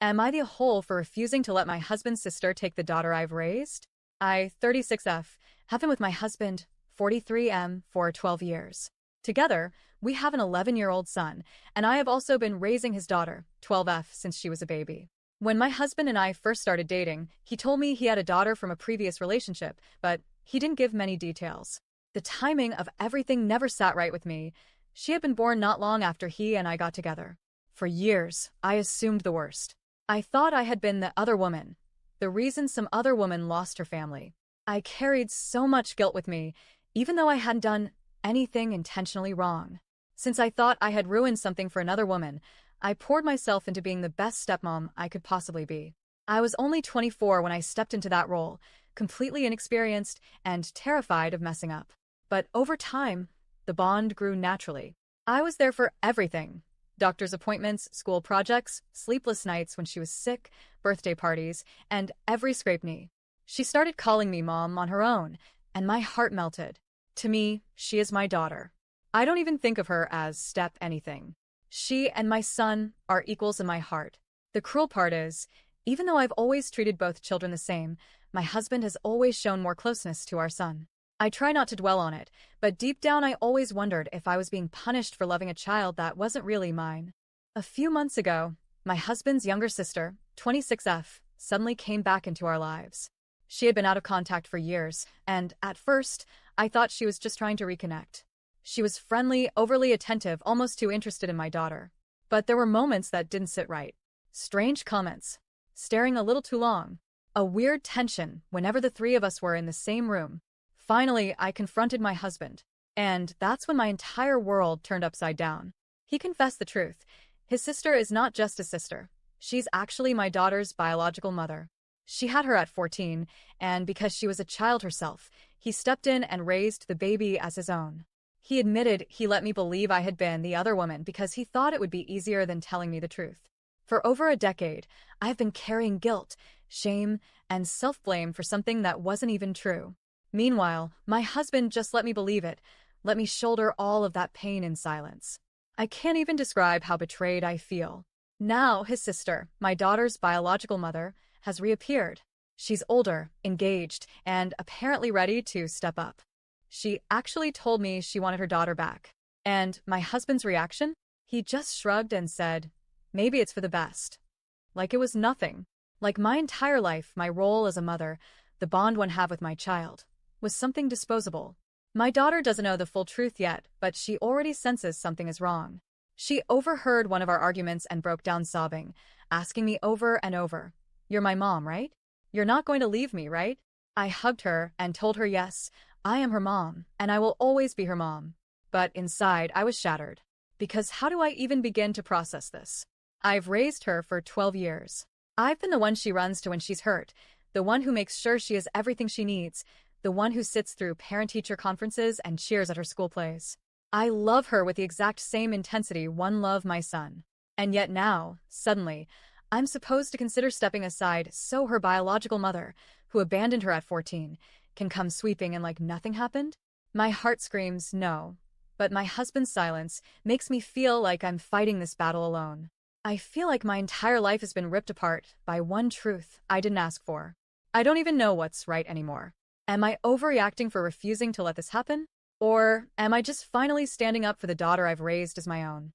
Am I the whole for refusing to let my husband's sister take the daughter I've raised? I, 36F, have been with my husband, 43M, for 12 years. Together, we have an 11-year-old son, and I have also been raising his daughter, 12F, since she was a baby. When my husband and I first started dating, he told me he had a daughter from a previous relationship, but he didn't give many details. The timing of everything never sat right with me. She had been born not long after he and I got together. For years, I assumed the worst. I thought I had been the other woman, the reason some other woman lost her family. I carried so much guilt with me, even though I hadn't done anything intentionally wrong. Since I thought I had ruined something for another woman, I poured myself into being the best stepmom I could possibly be. I was only 24 when I stepped into that role, completely inexperienced and terrified of messing up. But over time, the bond grew naturally. I was there for everything. Doctor's appointments, school projects, sleepless nights when she was sick, birthday parties, and every scraped knee. She started calling me mom on her own, and my heart melted. To me, she is my daughter. I don't even think of her as step anything. She and my son are equals in my heart. The cruel part is, even though I've always treated both children the same, my husband has always shown more closeness to our son. I try not to dwell on it, but deep down I always wondered if I was being punished for loving a child that wasn't really mine. A few months ago, my husband's younger sister, 26F, suddenly came back into our lives. She had been out of contact for years, and at first, I thought she was just trying to reconnect. She was friendly, overly attentive, almost too interested in my daughter. But there were moments that didn't sit right. Strange comments, staring a little too long, a weird tension whenever the three of us were in the same room. Finally, I confronted my husband, and that's when my entire world turned upside down. He confessed the truth. His sister is not just a sister. She's actually my daughter's biological mother. She had her at 14, and because she was a child herself, he stepped in and raised the baby as his own. He admitted he let me believe I had been the other woman because he thought it would be easier than telling me the truth. For over a decade, I have been carrying guilt, shame, and self-blame for something that wasn't even true. Meanwhile, my husband just let me believe it, let me shoulder all of that pain in silence. I can't even describe how betrayed I feel. Now his sister, my daughter's biological mother, has reappeared. She's older, engaged, and apparently ready to step up. She actually told me she wanted her daughter back. And my husband's reaction? He just shrugged and said, maybe it's for the best. Like it was nothing. Like my entire life, my role as a mother, the bond one have with my child, was something disposable. My daughter doesn't know the full truth yet, but she already senses something is wrong. She overheard one of our arguments and broke down sobbing, asking me over and over, "You're my mom, right? You're not going to leave me, right?" I hugged her and told her yes, I am her mom, and I will always be her mom. But inside, I was shattered. Because how do I even begin to process this? I've raised her for 12 years. I've been the one she runs to when she's hurt, the one who makes sure she has everything she needs, the one who sits through parent-teacher conferences and cheers at her school plays. I love her with the exact same intensity one loved my son. And yet now, suddenly, I'm supposed to consider stepping aside so her biological mother, who abandoned her at 14, can come sweeping and like nothing happened? My heart screams no, but my husband's silence makes me feel like I'm fighting this battle alone. I feel like my entire life has been ripped apart by one truth I didn't ask for. I don't even know what's right anymore. Am I overreacting for refusing to let this happen? Or am I just finally standing up for the daughter I've raised as my own?